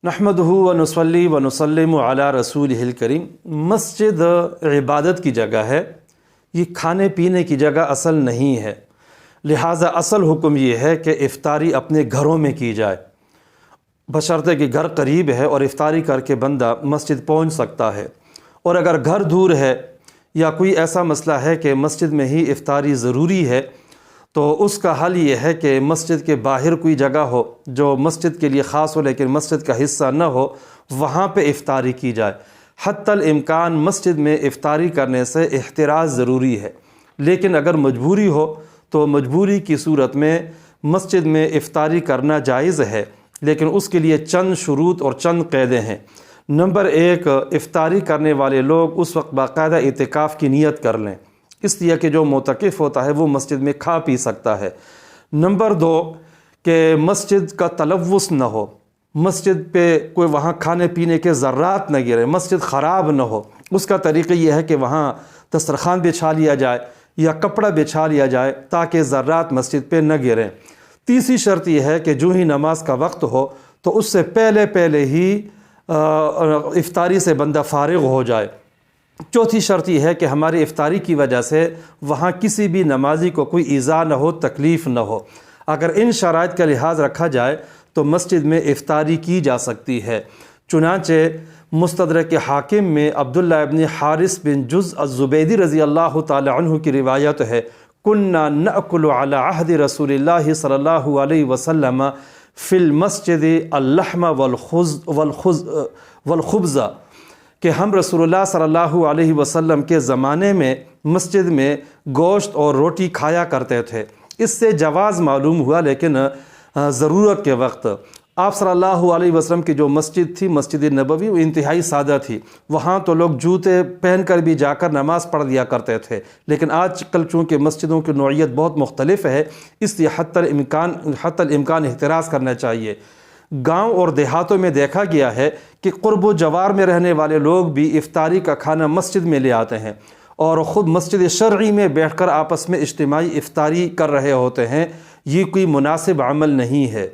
نحمدہ و نصلی و نسلم علی رسولہ الکریم۔ مسجد عبادت کی جگہ ہے، یہ کھانے پینے کی جگہ اصل نہیں ہے، لہٰذا اصل حکم یہ ہے کہ افطاری اپنے گھروں میں کی جائے، بشرطے کہ گھر قریب ہے اور افطاری کر کے بندہ مسجد پہنچ سکتا ہے۔ اور اگر گھر دور ہے یا کوئی ایسا مسئلہ ہے کہ مسجد میں ہی افطاری ضروری ہے تو اس کا حل یہ ہے کہ مسجد کے باہر کوئی جگہ ہو جو مسجد کے لیے خاص ہو لیکن مسجد کا حصہ نہ ہو، وہاں پہ افطاری کی جائے۔ حتی الامکان مسجد میں افطاری کرنے سے احتراز ضروری ہے، لیکن اگر مجبوری ہو تو مجبوری کی صورت میں مسجد میں افطاری کرنا جائز ہے، لیکن اس کے لیے چند شروط اور چند قیدیں ہیں۔ نمبر 1، افطاری کرنے والے لوگ اس وقت باقاعدہ اعتکاف کی نیت کر لیں، اس لیے کہ جو معتکف ہوتا ہے وہ مسجد میں کھا پی سکتا ہے۔ نمبر 2، کہ مسجد کا تلوث نہ ہو، مسجد پہ کوئی وہاں کھانے پینے کے ذرات نہ گرے، مسجد خراب نہ ہو۔ اس کا طریقہ یہ ہے کہ وہاں دسترخوان بچھا لیا جائے یا کپڑا بچھا لیا جائے تاکہ ذرات مسجد پہ نہ گریں۔ تیسری شرط یہ ہے کہ جو ہی نماز کا وقت ہو تو اس سے پہلے ہی افطاری سے بندہ فارغ ہو جائے۔ چوتھی شرط یہ ہے کہ ہماری افطاری کی وجہ سے وہاں کسی بھی نمازی کو کوئی ایذا نہ ہو، تکلیف نہ ہو۔ اگر ان شرائط کا لحاظ رکھا جائے تو مسجد میں افطاری کی جا سکتی ہے۔ چنانچہ مستدرک حاکم میں عبداللہ ابن حارث بن جز الزبیدی رضی اللہ تعالی عنہ کی روایت ہے، کُنَّا نَأْكُلُ عَلَى عَهْدِ رسول اللہ صلی اللہ علیہ وسلم فی المسجد اللحم والخبز، کہ ہم رسول اللہ صلی اللہ علیہ وسلم کے زمانے میں مسجد میں گوشت اور روٹی کھایا کرتے تھے۔ اس سے جواز معلوم ہوا، لیکن ضرورت کے وقت آپ صلی اللہ علیہ وسلم کی جو مسجد تھی، مسجد نبوی، وہ انتہائی سادہ تھی، وہاں تو لوگ جوتے پہن کر بھی جا کر نماز پڑھ دیا کرتے تھے، لیکن آج کل چونکہ مسجدوں کی نوعیت بہت مختلف ہے، اس لیے حتی الامکان احتراز کرنا چاہیے۔ گاؤں اور دیہاتوں میں دیکھا گیا ہے کہ قرب و جوار میں رہنے والے لوگ بھی افطاری کا کھانا مسجد میں لے آتے ہیں اور خود مسجد شرعی میں بیٹھ کر آپس میں اجتماعی افطاری کر رہے ہوتے ہیں۔ یہ کوئی مناسب عمل نہیں ہے۔